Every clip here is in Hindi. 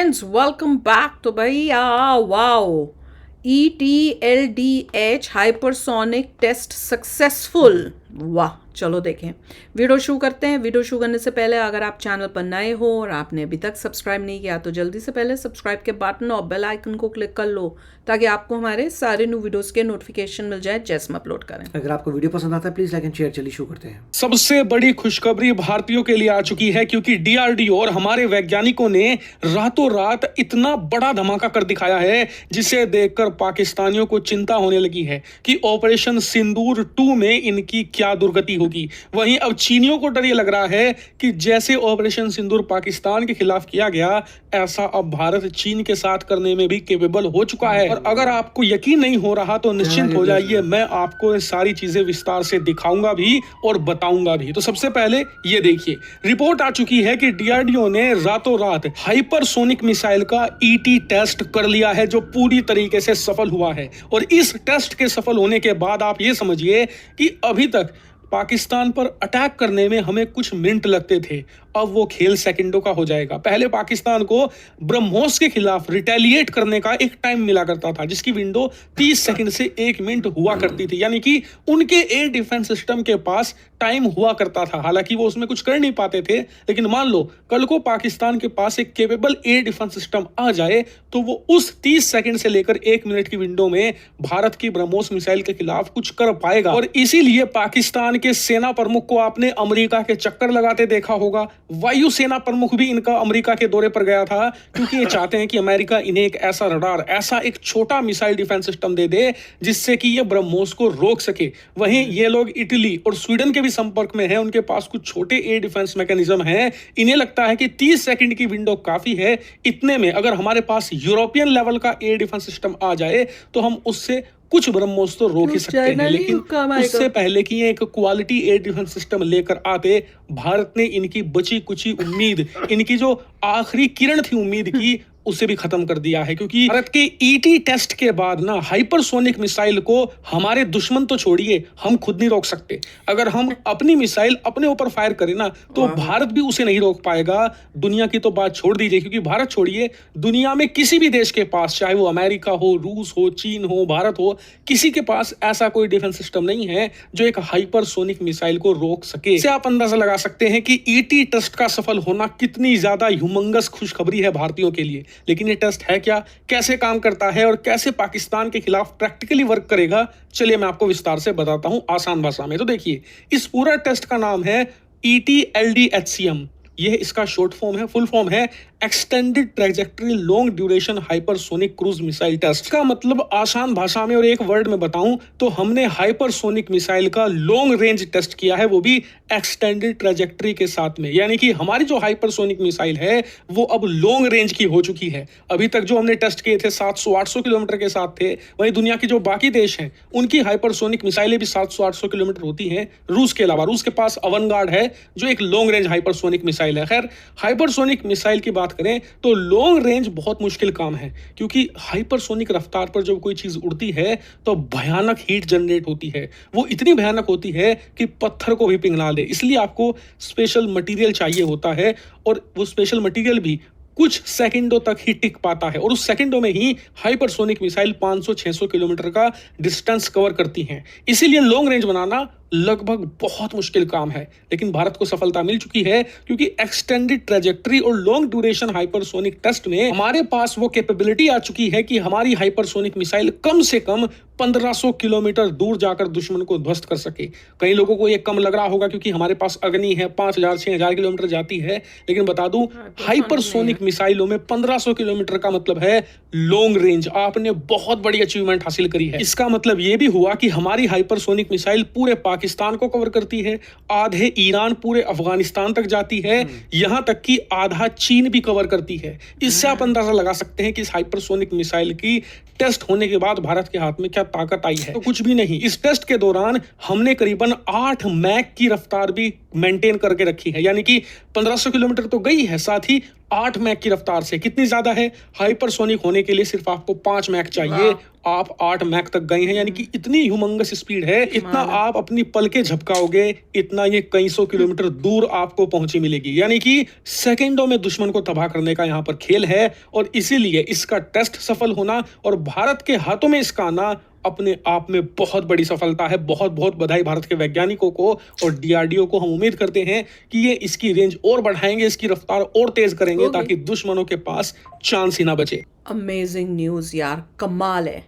Friends, welcome back. तो भैया wow, ETLDH hypersonic test successful. वाह, चलो देखें। वीडियो शुरू करते हैं। वीडियो शुरू करने से पहले अगर आप चैनल पर नए हो और आपने अभी तक सब्सक्राइब नहीं किया तो जल्दी से पहले सब्सक्राइब के बटन और बेल आइकन को क्लिक कर लो ताकि आपको हमारे सारे न्यू वीडियोस के नोटिफिकेशन मिल जाए जैसे हम अपलोड करें। अगर आपको वीडियो पसंद आता है प्लीज लाइक एंड शेयर। चलिए शुरू करते हैं। सबसे बड़ी खुशखबरी भारतीयों के लिए आ चुकी है, क्योंकि डीआरडीओ और हमारे वैज्ञानिकों ने रातों रात इतना बड़ा धमाका कर दिखाया है जिसे देखकर पाकिस्तानियों को चिंता होने लगी है कि ऑपरेशन सिंदूर 2 में इनकी क्या दुर्गति होगी। वहीं अब चीनियों को डर ये लग रहा है कि जैसे ऑपरेशन सिंदूर पाकिस्तान के खिलाफ किया गया, ऐसा अब भारत चीन के साथ करने में भी केपेबल हो चुका है। और अगर आपको यकीन नहीं हो रहा तो निश्चिंत हो जाइए, मैं आपको ये सारी चीजें विस्तार से दिखाऊंगा भी और बताऊंगा भी। तो सबसे पहले ये देखिए, रिपोर्ट आ चुकी है कि डीआरडीओ ने रातों रात हाइपरसोनिक मिसाइल का ईटी टेस्ट कर लिया है, जो पूरी तरीके से सफल हुआ है। और इस टेस्ट के सफल होने के बाद आप ये समझिए कि अभी तक पाकिस्तान पर अटैक करने में हमें कुछ मिनट लगते थे, अब वो खेल सेकंडों का हो जाएगा। पहले पाकिस्तान को ब्रह्मोस के खिलाफ रिटेलिएट करने का एक टाइम मिला करता था, जिसकी विंडो 30 सेकंड से 1 मिनट हुआ करती थी, यानी कि उनके एयर डिफेंस सिस्टम के पास टाइम हुआ करता था। हालांकि वो उसमें कुछ कर नहीं पाते थे, लेकिन मान लो कल को पाकिस्तान के पास एक केपेबल एयर डिफेंस सिस्टम आ जाए तो वो उस 30 सेकंड से लेकर 1 मिनट की विंडो में भारत की ब्रह्मोस मिसाइल के खिलाफ कुछ कर पाएगा। और इसीलिए पाकिस्तान के सेना प्रमुख को आपने अमेरिका के चक्कर लगाते देखा होगा। वायुसेना प्रमुख भी इनका अमेरिका के दौरे पर गया था, क्योंकि ये चाहते हैं कि अमेरिका इन्हें एक ऐसा रडार, ऐसा एक छोटा मिसाइल डिफेंस सिस्टम दे दे जिससे कि ये ब्रह्मोस को रोक सके। वहीं ये लोग इटली और स्वीडन के भी संपर्क में हैं, उनके पास कुछ छोटे एयर डिफेंस मैकेनिज्म हैं। इन्हें लगता है कि 30 सेकंड की विंडो काफी है। इतने में अगर हमारे पास यूरोपियन लेवल का एयर डिफेंस सिस्टम आ जाए तो हम उससे कुछ ब्रह्मोस तो रोक ही सकते हैं, लेकिन उससे पहले कि ये एक क्वालिटी एयर डिफेंस सिस्टम लेकर आते, भारत ने इनकी बची कुची उम्मीद, इनकी जो आखिरी किरण थी उम्मीद की, उसे भी खत्म कर दिया है। क्योंकि भारत के ईटी टेस्ट के बाद ना हाइपरसोनिक मिसाइल को हमारे दुश्मन तो छोड़िए, हम खुद नहीं रोक सकते। अगर हम अपनी मिसाइल अपने ऊपर फायर करें ना तो भारत भी उसे नहीं रोक पाएगा। दुनिया की तो बात छोड़ दीजिए, क्योंकि भारत छोड़िए, दुनिया में किसी भी देश के पास, चाहे वो अमेरिका हो, रूस हो, चीन हो, भारत हो, किसी के पास ऐसा कोई डिफेंस सिस्टम नहीं है जो एक हाइपरसोनिक मिसाइल को रोक सके। इससे आप अंदाजा लगा सकते हैं कि ईटी टेस्ट का सफल होना कितनी ज्यादा ह्यूमंगस खुशखबरी है भारतीयों के लिए। लेकिन ये टेस्ट है क्या, कैसे काम करता है और कैसे पाकिस्तान के खिलाफ प्रैक्टिकली वर्क करेगा, चलिए मैं आपको विस्तार से बताता हूं आसान भाषा में। तो देखिए, इस पूरा टेस्ट का नाम है ETLDHCM। यह इसका शॉर्ट फॉर्म है, फुल फॉर्म है extended trajectory long duration hypersonic cruise missile test. का मतलब आसान भाषा में और एक वर्ड में बताऊं तो हमने हाइपरसोनिक मिसाइल का लॉन्ग रेंज टेस्ट किया है, वो भी एक्सटेंडेड ट्रैजेक्टरी के साथ में। यानी कि हमारी जो हाइपरसोनिक मिसाइल है वो अब लॉन्ग रेंज की हो चुकी है। अभी तक जो हमने टेस्ट किए थे 700-800 किलोमीटर के साथ थे, वहीं दुनिया के जो बाकी देश हैं उनकी हाइपरसोनिक मिसाइलें भी 700-800 किलोमीटर होती हैं, रूस के अलावा। रूस के पास अवनगार्ड है जो एक लॉन्ग रेंज हाइपरसोनिक मिसाइल है। खैर, हाइपरसोनिक मिसाइल की बात करें तो लॉन्ग रेंज बहुत मुश्किल काम है, क्योंकि हाइपरसोनिक रफ्तार पर जब कोई चीज उड़ती है तो भयानक हीट जनरेट होती है। वो इतनी भयानक होती है कि पत्थर को भी पिघला दे। इसलिए आपको स्पेशल मटेरियल चाहिए होता है, और वो स्पेशल मटेरियल भी कुछ सेकंडों तक ही टिक पाता है, और उस सेकंडों में ही हाइपरसोनिक मिसाइल 500-600 किलोमीटर का डिस्टेंस कवर करती हैं। इसीलिए लॉन्ग रेंज बनाना लगभग बहुत मुश्किल काम है, लेकिन भारत को सफलता मिल चुकी है, क्योंकि एक्सटेंडेड ट्रैजेक्टरी और लॉन्ग ड्यूरेशन हाइपरसोनिक टेस्ट में हमारे पास वो कैपेबिलिटी आ चुकी है कि हमारी हाइपरसोनिक मिसाइल कम से कम 1500 किलोमीटर दूर जाकर दुश्मन को ध्वस्त कर सके। कई लोगों को ये कम लग रहा होगा क्योंकि हमारे पास अग्नि है, 5000-6000 किलोमीटर जाती है, लेकिन बता दूं हाइपरसोनिक मिसाइलों में 1500 किलोमीटर का मतलब है लॉन्ग रेंज। आपने बहुत बड़ी अचीवमेंट हासिल करी है। इसका मतलब ये भी हुआ कि हमारी हाइपरसोनिक मिसाइल पूरे पाकिस्तान को कवर करती है, आधे ईरान, पूरे अफगानिस्तान तक जाती है, यहां तक कि आधा चीन भी कवर करती है। इससे आप अंदाजा लगा सकते हैं कि इस हाइपरसोनिक मिसाइल की टेस्ट होने के बाद भारत के हाथ में क्या ताकत आई है। तो कुछ भी नहीं, इस टेस्ट के दौरान हमने करीबन 8 मैक की रफ्तार भी मेंटेन करके रखी है, यानी कि 1500 किलोमीटर तो गई है, साथ ही 8 मैक की रफ्तार से। कितनी ज्यादा है, हाइपरसोनिक होने के लिए सिर्फ आपको 5 मैक चाहिए। आप 8 मैक तक गए हैं, यानी कि इतनी ह्यूमंगस स्पीड है, इतना आप अपनी पलकें झपकाओगे, इतना ये कई सौ किलोमीटर दूर आपको पहुंची मिलेगी। यानी कि सेकंडों में दुश्मन को तबाह करने का यहाँ पर खेल है, और इसीलिए इसका टेस्ट सफल होना और भारत के हाथों में इसका आना अपने आप में बहुत बड़ी सफलता है। बहुत बहुत बधाई भारत के वैज्ञानिकों को और डीआरडीओ को। हम उम्मीद करते हैं कि ये इसकी रेंज और बढ़ाएंगे, इसकी रफ्तार और तेज करेंगे, ताकि दुश्मनों के पास चांस ही ना बचे। अमेजिंग न्यूज़ यार, कमाल है।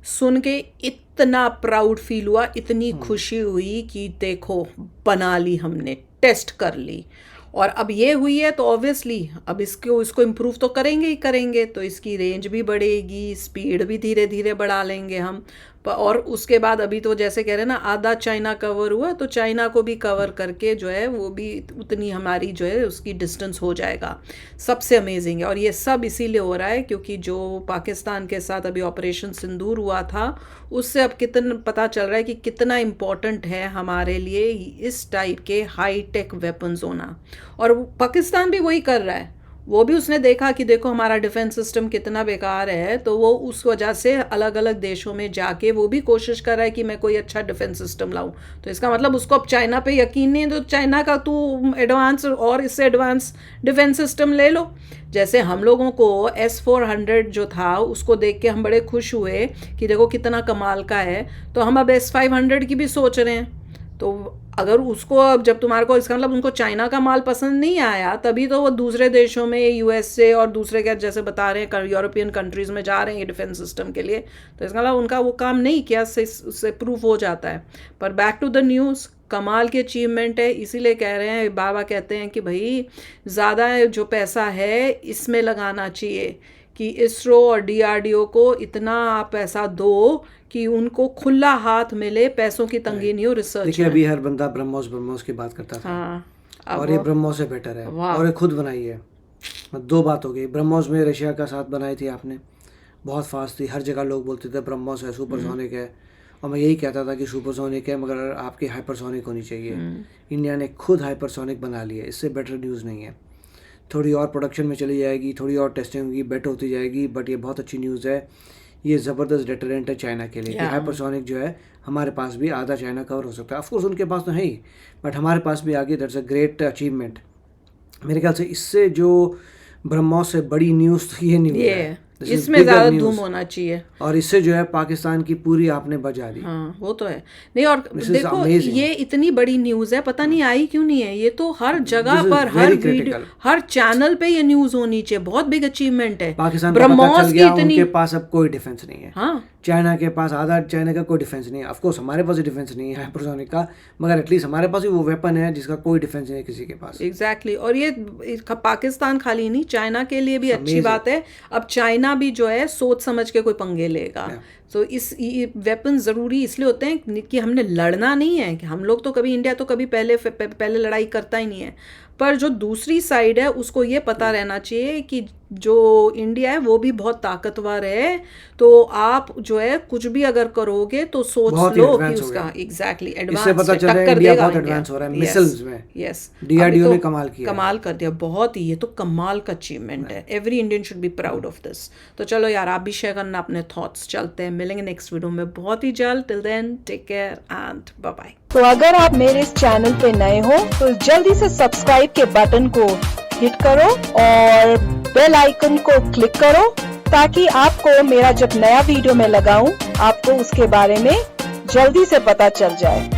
सुन के इतना प्राउड फील हुआ, इतनी खुशी हुई कि देखो बना ली हमने, टेस्ट कर ली। और अब ये हुई है तो ऑब्वियसली अब इसको इम्प्रूव तो करेंगे ही करेंगे, तो इसकी रेंज भी बढ़ेगी, स्पीड भी धीरे धीरे बढ़ा लेंगे हम। और उसके बाद अभी तो जैसे कह रहे हैं ना, आधा चाइना कवर हुआ, तो चाइना को भी कवर करके जो है वो भी उतनी हमारी जो है उसकी डिस्टेंस हो जाएगा। सबसे अमेजिंग है। और ये सब इसीलिए हो रहा है क्योंकि जो पाकिस्तान के साथ अभी ऑपरेशन सिंदूर हुआ था, उससे अब कितना पता चल रहा है कि कितना इम्पोर्टेंट है हमारे लिए इस टाइप के हाई टेक वेपन्स होना। और पाकिस्तान भी वही कर रहा है, वो भी उसने देखा कि देखो हमारा डिफेंस सिस्टम कितना बेकार है, तो वो उस वजह से अलग अलग देशों में जाके वो भी कोशिश कर रहा है कि मैं कोई अच्छा डिफेंस सिस्टम लाऊं। तो इसका मतलब उसको अब चाइना पे यकीन नहीं है, तो चाइना का तू एडवांस और इससे एडवांस डिफेंस सिस्टम ले लो। जैसे हम लोगों को S-400 जो था उसको देख के हम बड़े खुश हुए कि देखो कितना कमाल का है, तो हम अब S-500 की भी सोच रहे हैं। तो अगर उसको अब जब तुम्हारे को, इसका मतलब उनको चाइना का माल पसंद नहीं आया, तभी तो वो दूसरे देशों में USA और दूसरे क्या जैसे बता रहे हैं यूरोपियन कंट्रीज़ में जा रहे हैं डिफेंस सिस्टम के लिए। तो इसका मतलब उनका वो काम नहीं किया, उससे प्रूफ हो जाता है। पर बैक टू द न्यूज़, कमाल की अचीवमेंट है। इसीलिए कह रहे हैं, बाबा कहते हैं कि भाई ज़्यादा जो पैसा है इसमें लगाना चाहिए, कि इसरो और DRDO को इतना पैसा दो कि उनको खुला हाथ मिले, पैसों की तंगी नहीं हो रिसर्च। देखिए अभी हर बंदा ब्रह्मोस की बात करता था। हाँ, और ये ब्रह्मोस से बेटर है, और ये खुद बनाई है। 2 बात हो गई। ब्रह्मोस में रशिया का साथ बनाई थी आपने, बहुत फास्ट थी, हर जगह लोग बोलते थे ब्रह्मोस है, सुपरसोनिक है, और मैं यही कहता था कि सुपरसोनिक है मगर आपकी हाइपरसोनिक होनी चाहिए। इंडिया ने खुद हाइपरसोनिक बना ली है, इससे बेटर न्यूज़ नहीं है। थोड़ी और प्रोडक्शन में चली जाएगी, थोड़ी और टेस्टिंग होगी, बेटर होती जाएगी, बट ये बहुत अच्छी न्यूज़ है। ये ज़बरदस्त डेटरेंट है चाइना के लिए कि हाइपरसोनिक जो है हमारे पास भी आधा चाइना कवर हो सकता है। ऑफकोर्स उनके पास तो है ही, बट हमारे पास भी आगे, दैट्स अ ग्रेट अचीवमेंट। मेरे ख्याल से इससे जो ब्रह्मोस से बड़ी न्यूज़ तो ये नहीं है, इसमें ज़्यादा धूम होना चाहिए। और इससे जो है पाकिस्तान की पूरी आपने बजा दी। हाँ वो तो है। नहीं, और देखो ये इतनी बड़ी न्यूज़ है, पता नहीं आई क्यों नहीं है। ये तो हर जगह पर, हर वीडियो, हर चैनल पे ये न्यूज़ होनी चाहिए। बहुत बिग अचीवमेंट है। पाकिस्तान को पता चल गया उनके पास अब कोई डिफेंस नहीं है। हाँ, चाइना के पास, आधा चाइना का कोई डिफेंस नहीं है। ऑफकोर्स हमारे पास डिफेंस नहीं है हाइपरसोनिक का, मगर एटलीस्ट हमारे पास भी वो वेपन है जिसका कोई डिफेंस नहीं है किसी के पास। एग्जैक्टली। और ये पाकिस्तान खाली नहीं, चाइना के लिए भी अच्छी बात है। अब चाइना भी जो है सोच समझ के कोई पंगे लेगा। तो इस वेपन ज़रूरी इसलिए होते हैं कि हमने लड़ना नहीं है, कि हम लोग तो कभी, इंडिया तो कभी पहले लड़ाई करता ही नहीं है, पर जो दूसरी साइड है उसको ये पता रहना चाहिए कि जो इंडिया है वो भी बहुत ताकतवर है। तो आप जो है कुछ भी अगर करोगे तो सोच लो कि उसका एग्जैक्टली एडवांस, इससे पता चल रहा है इंडिया बहुत एडवांस हो रहा है मिसाइल्स में। यस, DRDO ने कमाल किया, कमाल कर दिया बहुत ही। ये तो कमाल का अचीवमेंट है। Every Indian should be proud of this. तो चलो यार, आप भी शेयर करना अपने थॉट्स। चलते हैं, मिलेंगे नेक्स्ट वीडियो में बहुत ही जल्द। Till then take care and bye bye. तो अगर आप मेरे इस चैनल पे नए हो तो जल्दी से सब्सक्राइब के बटन को हिट करो और बेल आइकन को क्लिक करो, ताकि आपको मेरा जब नया वीडियो मैं लगाऊं आपको उसके बारे में जल्दी से पता चल जाए।